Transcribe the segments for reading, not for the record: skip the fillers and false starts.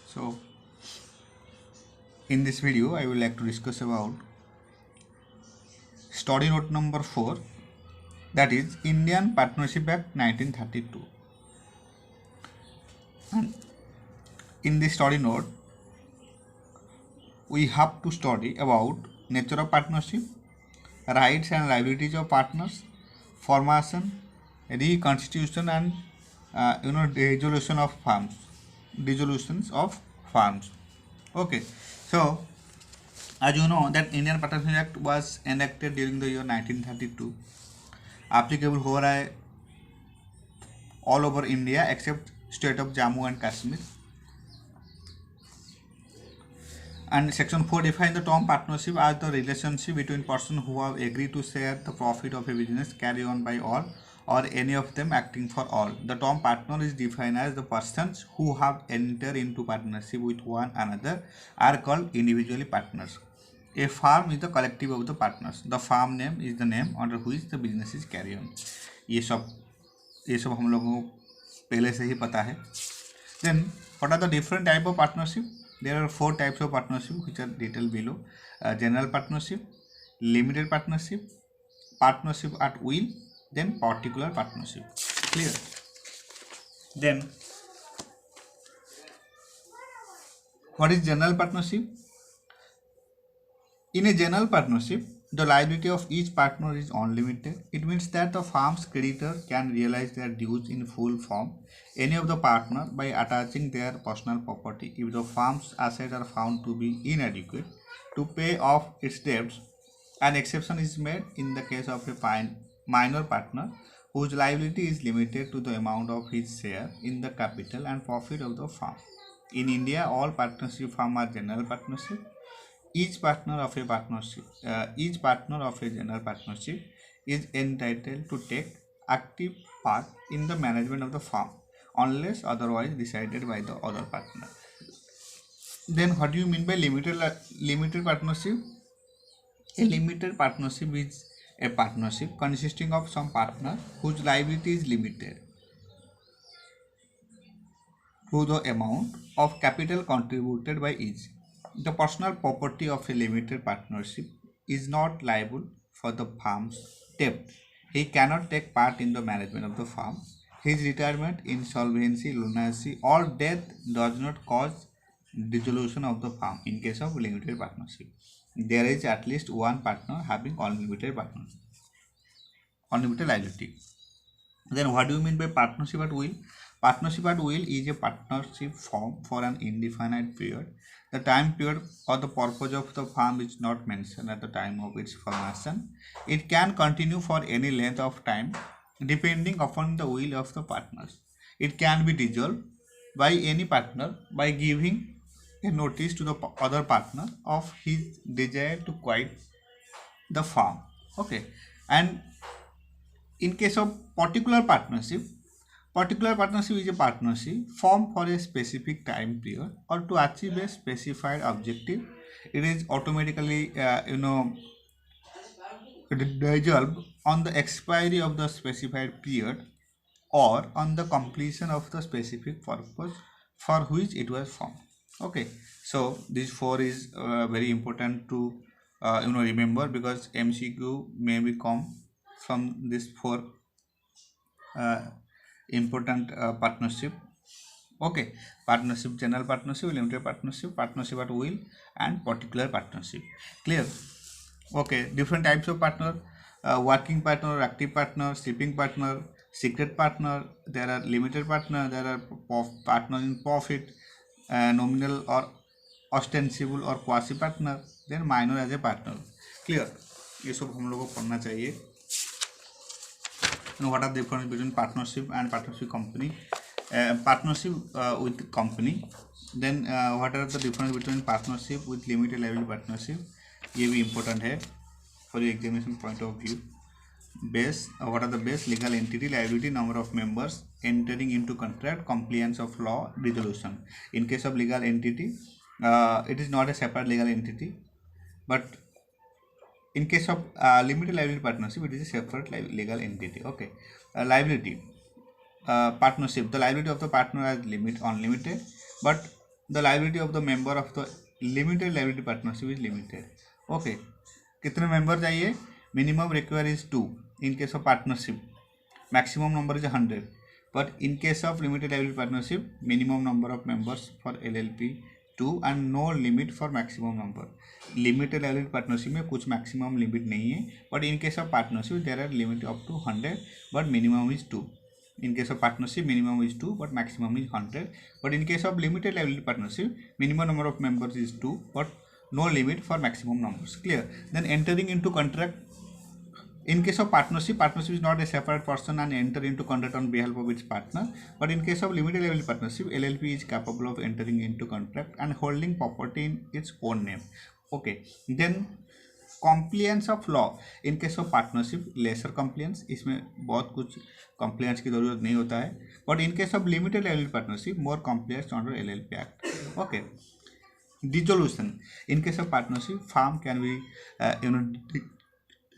So in this video I would like to discuss about study note number 4, that is Indian Partnership Act 1932. And in this study note we have to study about nature of partnership, rights and liabilities of partners, formation, reconstitution and dissolutions of firms. Okay, so as you know that Indian Partnership Act was enacted during the year 1932, applicable हो रहा है all over India except state of Jammu and Kashmir. And section 4 defines the term partnership as the relationship between persons who have agreed to share the profit of a business carried on by all or any of them acting for all. The term partner is defined as the persons who have entered into partnership with one another are called individually partners. A firm is the collective of the partners. The firm name is the name under which the business is carried on. ये सब हम लोगों को पहले से ही पता है. Then what are the different type of partnership? There are 4 types of partnership which are detailed below. General partnership, limited partnership, partnership at will, then particular partnership. Clear? Then what is general partnership? In a general partnership, the liability of each partner is unlimited. It means that the firm's creditor can realize their dues in full from any of the partner by attaching their personal property if the firm's assets are found to be inadequate to pay off its debts. An exception is made in the case of a minor partner whose liability is limited to the amount of his share in the capital and profit of the firm. In India, all partnership firms are general partnership. Each partner of a general partnership is entitled to take active part in the management of the firm unless otherwise decided by the other partner. Then what do you mean by limited partnership? A limited partnership is a partnership consisting of some partner whose liability is limited to the amount of capital contributed by each. The personal property of a limited partnership is not liable for the firm's debt. He cannot take part in the management of the firm. His retirement, insolvency, lunacy, or death does not cause dissolution of the firm in case of limited partnership. There is at least one partner having unlimited liability. Then what do you mean by partnership at will? Partnership at will is a partnership formed for an indefinite period. The time period or the purpose of the firm is not mentioned at the time of its formation. It can continue for any length of time depending upon the will of the partners. It can be dissolved by any partner by giving a notice to the other partner of his desire to quit the firm. Okay, and in case of particular partnership is a partnership formed for a specific time period or to achieve a specified objective. It is automatically dissolved on the expiry of the specified period or on the completion of the specific purpose for which it was formed. Okay, so this 4 is very important to remember, because MCQ may become from this 4 important partnership. Okay, partnership, general partnership, limited partnership, partnership at will, and particular partnership. Clear? Okay, different types of partner: working partner, active partner, shipping partner, secret partner. There are limited partner. There are partner in profit, nominal or ostensible or quasi partner. Then minor as a partner. Clear? ये सब हम लोगों को पढ़ना चाहिए. What are the difference between partnership and partnership company? Partnership with company. Then what are the difference between partnership with limited liability partnership? ये भी important है for your examination point of view. Base, what are the base? Legal entity, liability, number of members, entering into contract, compliance of law, dissolution. In case of legal entity, it is not a separate legal entity, but in case of limited liability partnership, it is a separate legal entity. Okay, liability partnership. The liability of the partner is unlimited, but the liability of the member of the limited liability partnership is limited. Okay, कितने member चाहिए? Minimum require is 2 in case of partnership, maximum number is 100. But in case of limited liability partnership, minimum number of members for LLP 2 and no limit for maximum number. Limited liability partnership में कुछ maximum limit नहीं है, but in case of partnership there are limit up to 100, but minimum is 2. In case of partnership, minimum is 2, but maximum is 100. But in case of limited liability partnership, minimum number of members is 2, but no limit for maximum numbers. Clear? Then entering into contract. In case of partnership, partnership is not a separate person and enter into contract on behalf of its partner. But in case of limited liability partnership, LLP is capable of entering into contract and holding property in its own name. Okay. Then compliance of law. In case of partnership, lesser compliance. इसमें बहुत कुछ compliance की ज़रूरत नहीं होता है. But in case of limited liability partnership, more compliance under LLP Act. Okay. Dissolution. In case of partnership, firm can be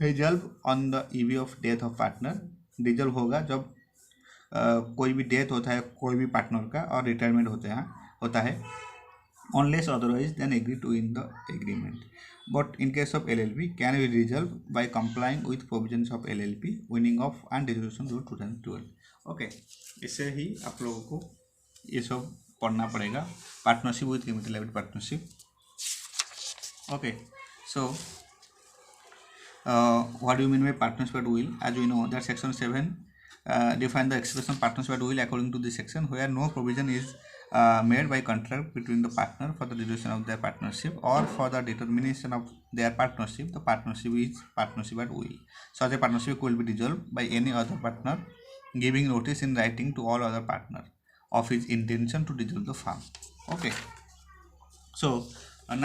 dissolved on the EV of death of partner. Dissolved होगा जब कोई भी death होता है कोई भी partner का और रिटायरमेंट होता है unless otherwise then agree to in the agreement. But in case of LLP can be resolved by complying with provisions of LLP winning off and resolution rule 2012. Okay, इससे ही आप लोगों को ये सब पढ़ना पड़ेगा. Partnership with limited liability partnership. Okay, so what do you mean by partnership at will? As we know that section 7 define the expression partnership at will according to this section, where no provision is made by contract between the partner for the duration of their partnership or for the determination of their partnership. The partnership is partnership at will. Such a partnership will be dissolved by any other partner giving notice in writing to all other partners of his intention to dissolve the firm. Okay, so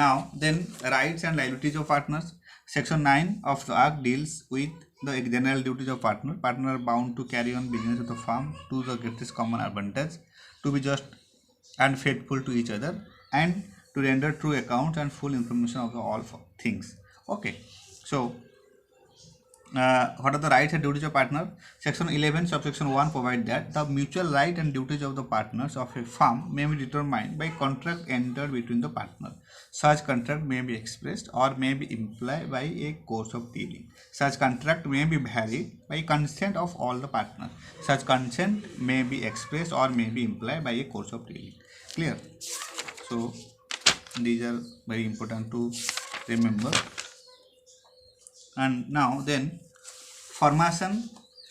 now then rights and liabilities of partners. Section 9 of the Act deals with the general duties of partner. Partner are bound to carry on business of the firm to the greatest common advantage, to be just and faithful to each other, and to render true accounts and full information of all things. Okay, so what are the rights and duties of partner? Section 11 subsection 1 provide that the mutual right and duties of the partners of a firm may be determined by contract entered between the partner. Such contract may be expressed or may be implied by a course of dealing. Such contract may be varied by consent of all the partners. Such consent may be expressed or may be implied by a course of dealing. Clear? So these are very important to remember. And now then, formation,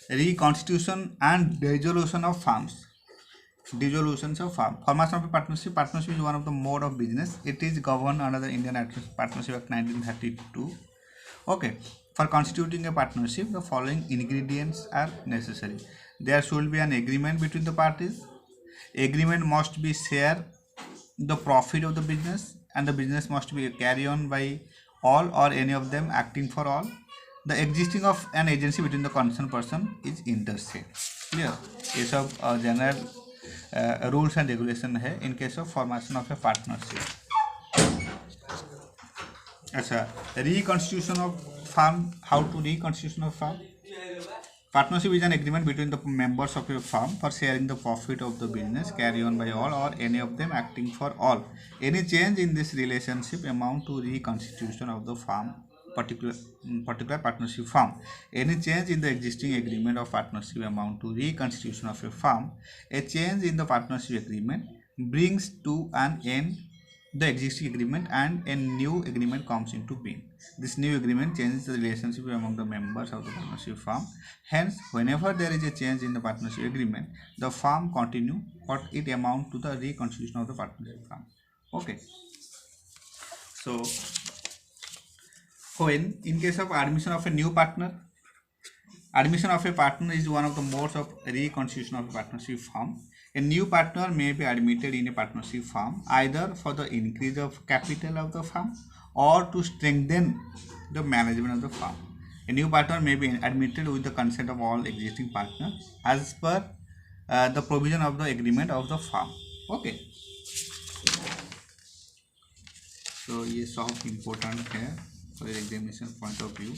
reconstitution and dissolution of firms. Dissolutions of firm. Formation of a partnership. Partnership is one of the mode of business. It is governed under the Indian Partnership Act 1932. Okay, for constituting a partnership, the following ingredients are necessary. There should be an agreement between the parties. Agreement must be share the profit of the business, and the business must be carried on by all or any of them acting for all. The existing of an agency between the concerned person is interstate. Clear? ये सब general rules and regulation है in case of formation of a partnership. अच्छा, reconstitution of firm. How to reconstitution of firm? Partnership is an agreement between the members of a firm for sharing the profit of the business carried on by all or any of them acting for all. Any change in this relationship amount to reconstitution of the firm, particular partnership firm. Any change in the existing agreement of partnership amount to reconstitution of a firm. A change in the partnership agreement brings to an end the existing agreement and a new agreement comes into being. This new agreement changes the relationship among the members of the partnership firm. Hence, whenever there is a change in the partnership agreement, the firm continue what it amount to the reconstitution of the partnership firm. Okay. So, when in case of admission of a new partner, admission of a partner is one of the modes of reconstitution of a partnership firm. A new partner may be admitted in a partnership firm either for the increase of capital of the firm or to strengthen the management of the firm. A new partner may be admitted with the consent of all existing partners as per the provision of the agreement of the firm. Okay. So ये सब important है for examination point of view.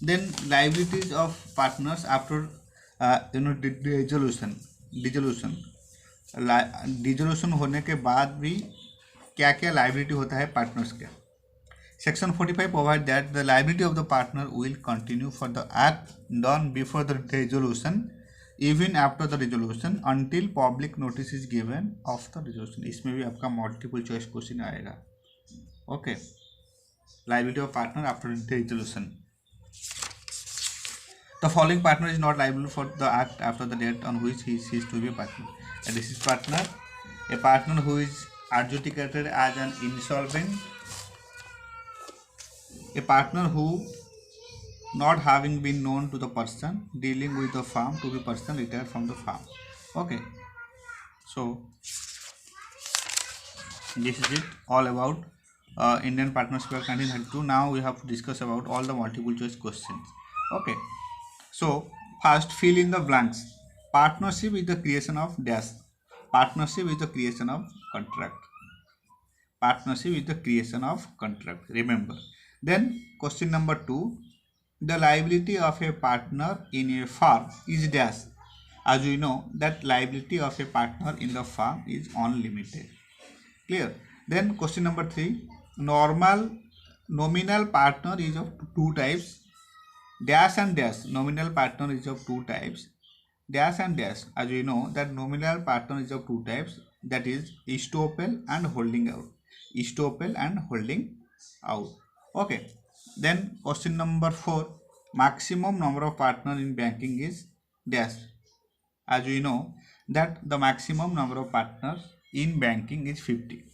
Then liabilities of partners after dissolution dissolution dissolution होने के बाद भी क्या क्या liability होता है पार्टनर्स के। Section 45 provide that the liability of the partner will continue for the act done before the dissolution even after the resolution until public notice is given of the resolution. इसमें भी आपका multiple choice question आएगा। Okay, liability of partner after dissolution. The following partner is not liable for the act after the date on which he ceased to be a partner. A deceased partner, a partner who is adjudicated as an insolvent, a partner who not having been known to the person dealing with the firm to be person retired from the firm. Okay, so this is it all about Indian Partnership Act 1932. Now we have to discuss about all the multiple choice questions. Okay, so first fill in the blanks. Partnership is the creation of dash. Partnership is the creation of contract. Partnership is the creation of contract. Remember. Then question number 2. The liability of a partner in a firm is dash. As we know that liability of a partner in the firm is unlimited. Clear? Then question number 3. Nominal partner is of two types. Dash and dash. Nominal partner is of two types. Dash and dash. As we know that nominal partner is of two types. That is estoppel and holding out. Estoppel and holding out. Okay. Then question number 4. Maximum number of partners in banking is dash. As we know that the maximum number of partners in banking is 50.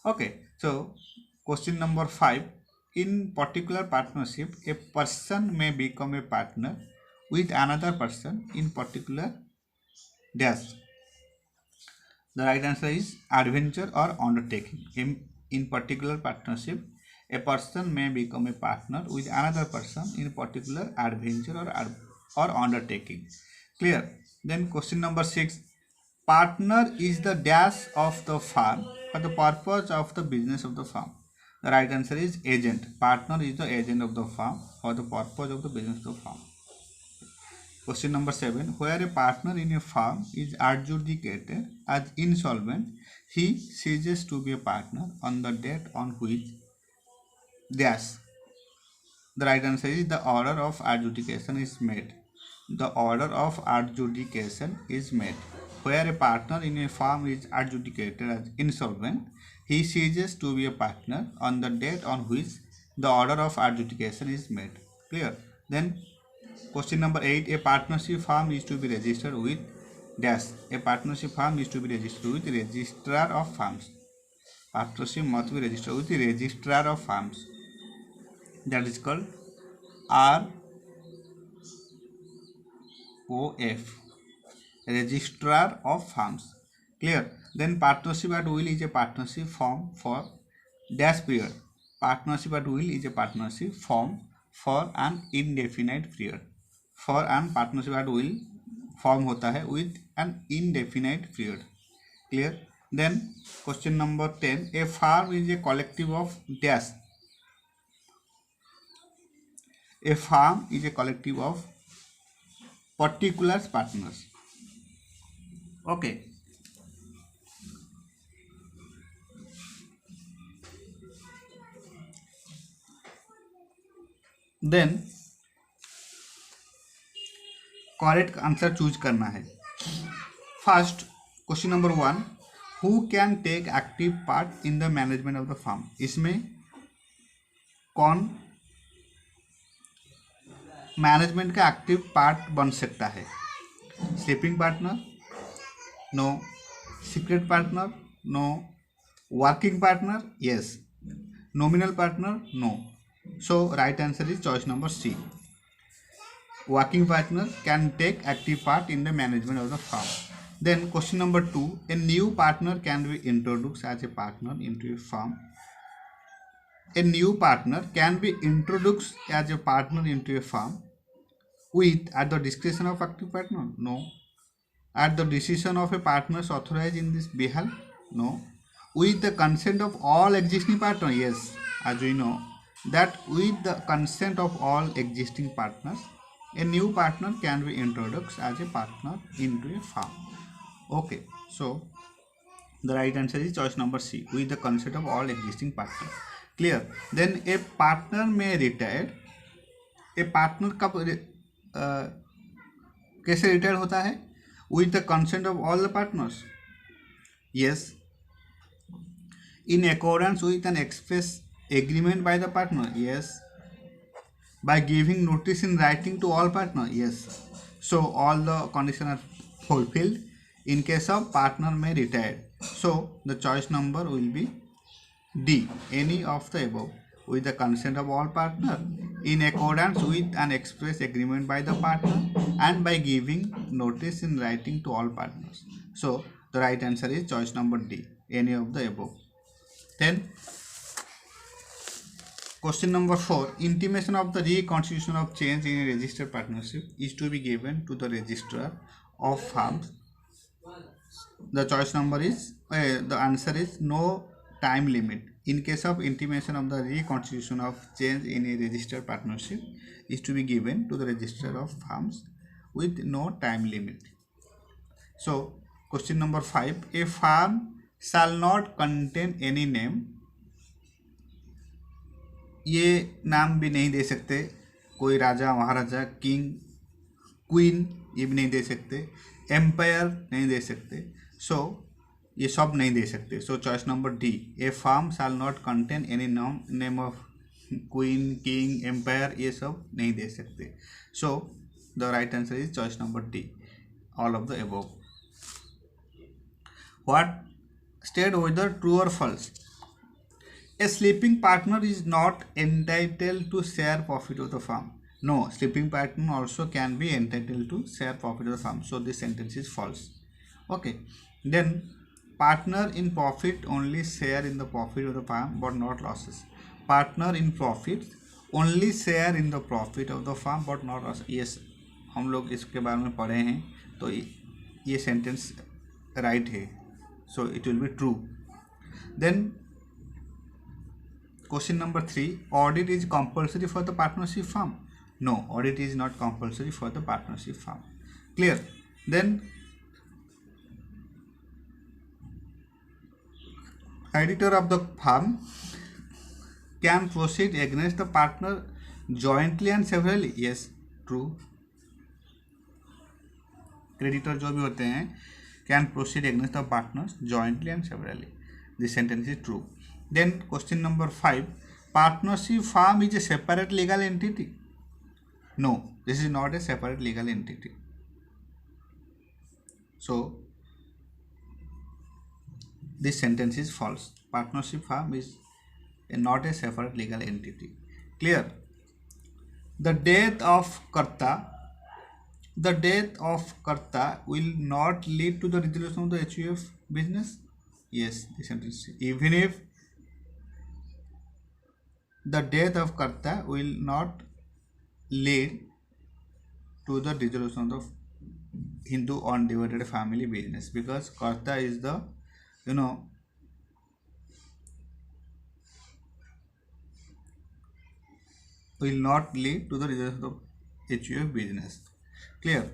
Okay, so question number 5. In particular partnership, a person may become a partner with another person in particular dash. The right answer is adventure or undertaking. In particular partnership, a person may become a partner with another person in particular adventure or undertaking. Clear? Then question number 6. Partner is the dash of the firm for the purpose of the business of the firm. The right answer is agent. Partner is the agent of the firm for the purpose of the business of the firm. Question number 7. Where a partner in a firm is adjudicated as insolvent, he ceases to be a partner on the date on which dash. The right answer is the order of adjudication is made. The order of adjudication is made. Where a partner in a firm is adjudicated as insolvent, he ceases to be a partner on the date on which the order of adjudication is made. Clear? Then question number 8. A partnership firm is to be registered with dash. A partnership firm is to be registered with the registrar of firms. Partnership must be registered with the registrar of firms. That is called ROF. Registrar of firms. Clear? Then partnership at will is a partnership form for dash period. Partnership at will is a partnership form for an indefinite period. For an partnership at will form होता है with an indefinite period. Clear? Then question number 10. A firm is a collective of dash. A firm is a collective of particular partners. Okay. Then correct answer choose करना है। First question number 1. Who can take active part in the management of the firm. इसमें कौन management का active part बन सकता है? Sleeping partner? No. Secret partner? No. Working partner? Yes. Nominal partner? No. So right answer is choice number C. Working partner can take active part in the management of the firm. Then question number 2. A new partner can be introduced as a partner into a firm. A new partner can be introduced as a partner into a firm with at the discretion of active partner? No. At the decision of a partners authorized in this behalf? No. With the consent of all existing partners? Yes. As we know that with the consent of all existing partners, A new partner can be introduced as a partner into a firm. Okay, so the right answer is choice number C, with the consent of all existing partners. Clear? Then a partner may retire. A partner कब कैसे retire होता है? With the consent of all the partners. Yes, in accordance with an express agreement by the partner. Yes, by giving notice in writing to all partners. Yes, so all the conditions are fulfilled in case of partner may retire. So the choice number will be D, any of the above, with the consent of all partners, in accordance with an express agreement by the partner, and by giving notice in writing to all partners. So the right answer is choice number D, any of the above. Then question number 4, intimation of the reconstitution of change in a registered partnership is to be given to the registrar of firms. The choice number is the answer is no time limit. In case of intimation of the reconstitution of change in a registered partnership is to be given to the registrar of firms with no time limit. So question number 5, a firm shall not contain any name. ये नाम भी नहीं दे सकते, कोई राजा महाराजा king queen ये भी नहीं दे सकते, एम्पायर नहीं दे सकते, सो ये सब नहीं दे सकते. So choice number D, a firm shall not contain any name of queen king empire ये सब नहीं दे सकते. So the right answer is choice number D, all of the above. What state whether true और false? A sleeping partner is not entitled to share profit of the firm. No, sleeping partner also can be entitled to share profit of the firm. So this sentence is false. Okay. Then partner in profit only share in the profit of the firm but not losses. Partner in profit only share in the profit of the firm but not losses. Yes, हम लोग इसके बारे में पढ़े हैं, तो ये sentence right है. So it will be true. Then question number 3, audit is compulsory for the partnership firm? No, audit is not compulsory for the partnership firm. Clear? Then creditor of the firm can proceed against the partner jointly and severally. Yes, true. creditor जो भी होते हैं can proceed against the partners jointly and severally. This sentence is true. Then question number 5, partnership firm is a separate legal entity? No, this is not a separate legal entity. So this sentence is false. Partnership firm is not a separate legal entity. Clear? The death of Karta will not lead to the resolution of the HUF business? Yes, this sentence. Even if the death of Karta will not lead to the resolution of the Hindu undivided family business, because Karta is the, will not lead to the resolution of HUF business. Clear?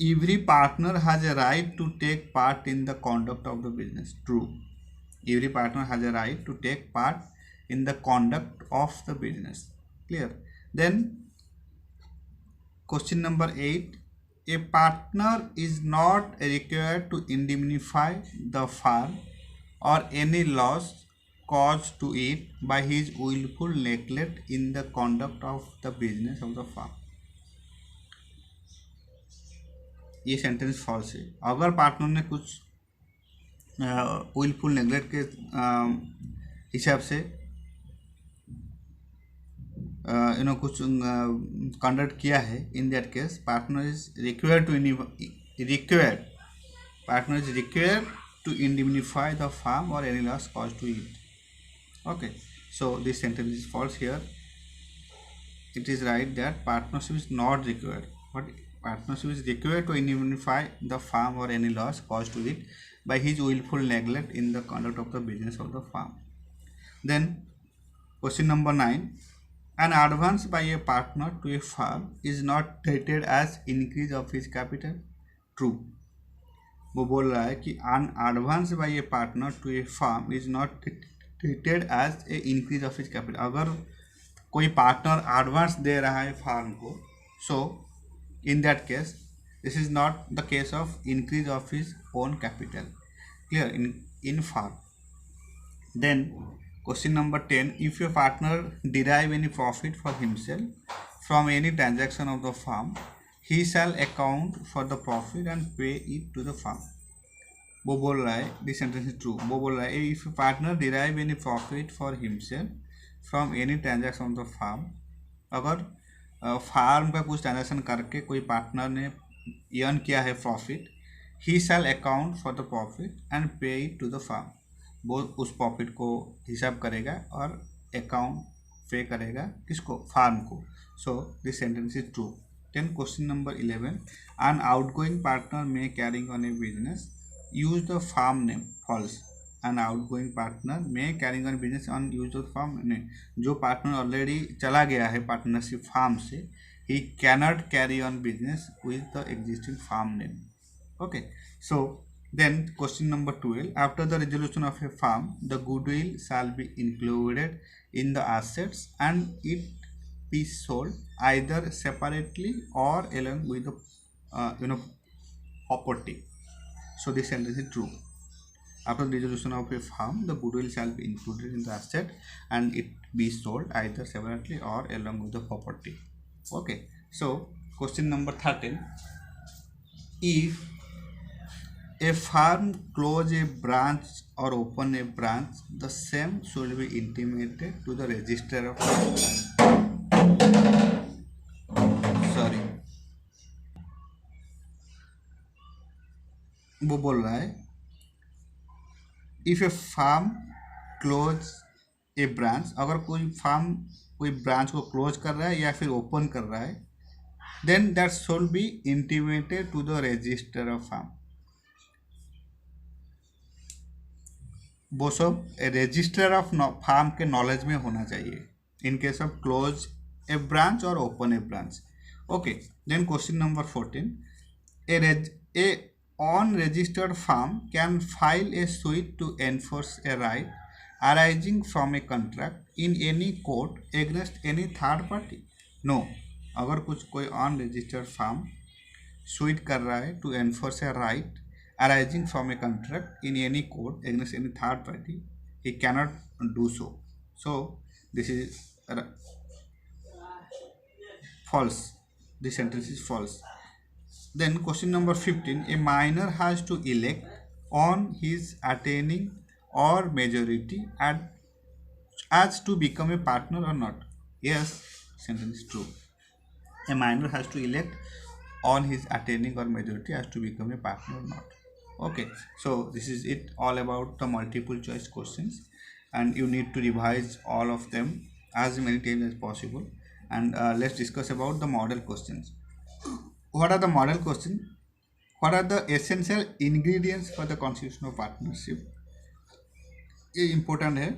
Every partner has a right to take part in the conduct of the business. True. Every partner has a right to take part in the conduct of the business. Clear? Then question number 8, a partner is not required to indemnify the firm or any loss caused to it by his willful neglect in the conduct of the business of the firm. ये sentence false है. अगर partner ने कुछ willful neglect के हिसाब से कुछ conduct किया है, in that case partner is required to indemnify the firm और any loss cause to it. Okay, so this sentence is false here. It is right that partnership is not required, but partnership is required to indemnify the firm or any loss caused to it by his willful neglect in the conduct of the business of the firm. Then question number 9, An advance by a partner to a firm is not treated as increase of his capital. True. वो बोल रहा है कि an advance by a partner to a firm is not treated as a increase of his capital. अगर कोई partner advance दे रहा है firm को, so in that case this is not the case of increase of his own capital. Clear in firm. Then question number 10, if your partner derive any profit for himself from any transaction of the firm, he shall account for the profit and pay it to the firm. वो बोल रहा है this sentence is true. वो बोल रहा है if partner derive any profit for himself from any transaction of the firm, अगर firm का कुछ ट्रांजैक्शन करके कोई पार्टनर ने अर्न किया है profit, he shall account for the profit and pay it to the firm. वो उस प्रॉफिट को हिसाब करेगा और अकाउंट पे करेगा किसको, फार्म को. So this sentence is true. Then question number 11, an outgoing partner may carrying on a business use the firm name. False. An outgoing partner may carrying on business on use the firm name. जो partner already चला गया है partnership firm से, he cannot carry on business with the existing firm name. Okay. So then question number 12, after the resolution of a farm, the goodwill shall be included in the assets and it be sold either separately or along with the property. So this sentence is true. After the resolution of a farm, the goodwill shall be included in the asset and it be sold either separately or along with the property. Okay. So question number 13, if a firm close a branch or open a branch, the same should be intimated to the register of वो बोल रहा है if a firm close a branch, अगर कोई farm कोई branch को close कर रहा है या फिर ओपन कर रहा है, then that should be intimated to the register of firm. वो सब रजिस्टर ऑफ फार्म के नॉलेज में होना चाहिए in case of close a branch और open a branch. Okay. Then question number 14, a unregistered firm can file a suit to enforce a right arising from a contract in any court against any third party. No. अगर कोई on registered farm suit कर रहा है to enforce a right arising from a contract in any court against any third party, he cannot do so. So this is false. This sentence is false. Then question number 15, a minor has to elect on his attaining or majority as to become a partner or not. Yes, sentence is true. A minor has to elect on his attaining or majority as to become a partner or not. Okay, so this is it all about the multiple choice questions, and you need to revise all of them as many times as possible. And let's discuss about the model questions. What are the model questions? What are the essential ingredients for the constitution of partnership? ये important है.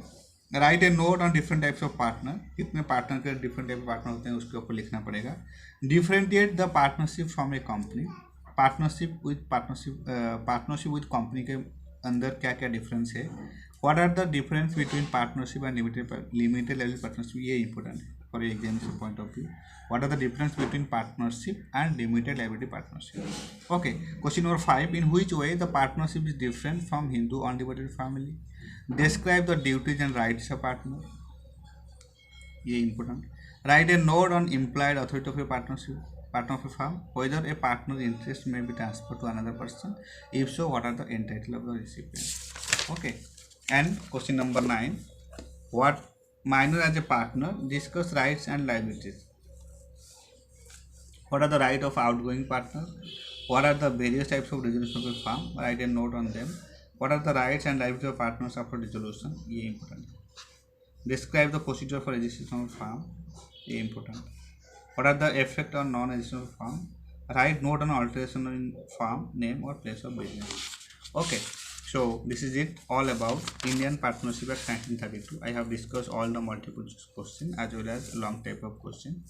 Write a note on different types of partner. कितने partner के different type partner होते हैं उसके ऊपर लिखना पड़ेगा. Differentiate the partnership from a company. Partnership with company के अंदर क्या क्या डिफरेंस है. What are the difference between partnership and limited level partnership. ये इंपॉर्टेंट है for example point of view. What are the difference between partnership and limited liability partnership. Okay. Question number 5, in which way the partnership is different from Hindu undivided family. Describe the duties and rights of partner. ये important. Write a note on implied authority of a partner of a firm. Whether a partner's interest may be transferred to another person. If so, what are the entitlement of the recipient? Okay. And question number 9. What minor as a partner discuss rights and liabilities. What are the rights of outgoing partner? What are the various types of resolution of a firm? Write a note on them. What are the rights and liabilities of partners after dissolution? ये important. Describe the procedure for registration of firm. ये important. What are the effect on non-registration of firm? Write note on alteration in firm name or place of business. Okay. So this is it all about Indian Partnership Act 1932. I have discussed all the multiple choice question as well as long type of question.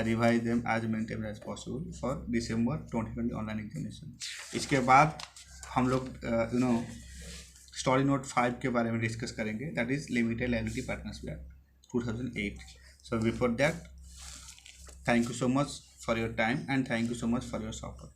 Revise them as many times as possible for December 2020 online examination. इसके बाद हम लोग story note 5 के बारे में discuss करेंगे, that is limited liability partnership act 2008. So before that, thank you so much for your time and thank you so much for your support.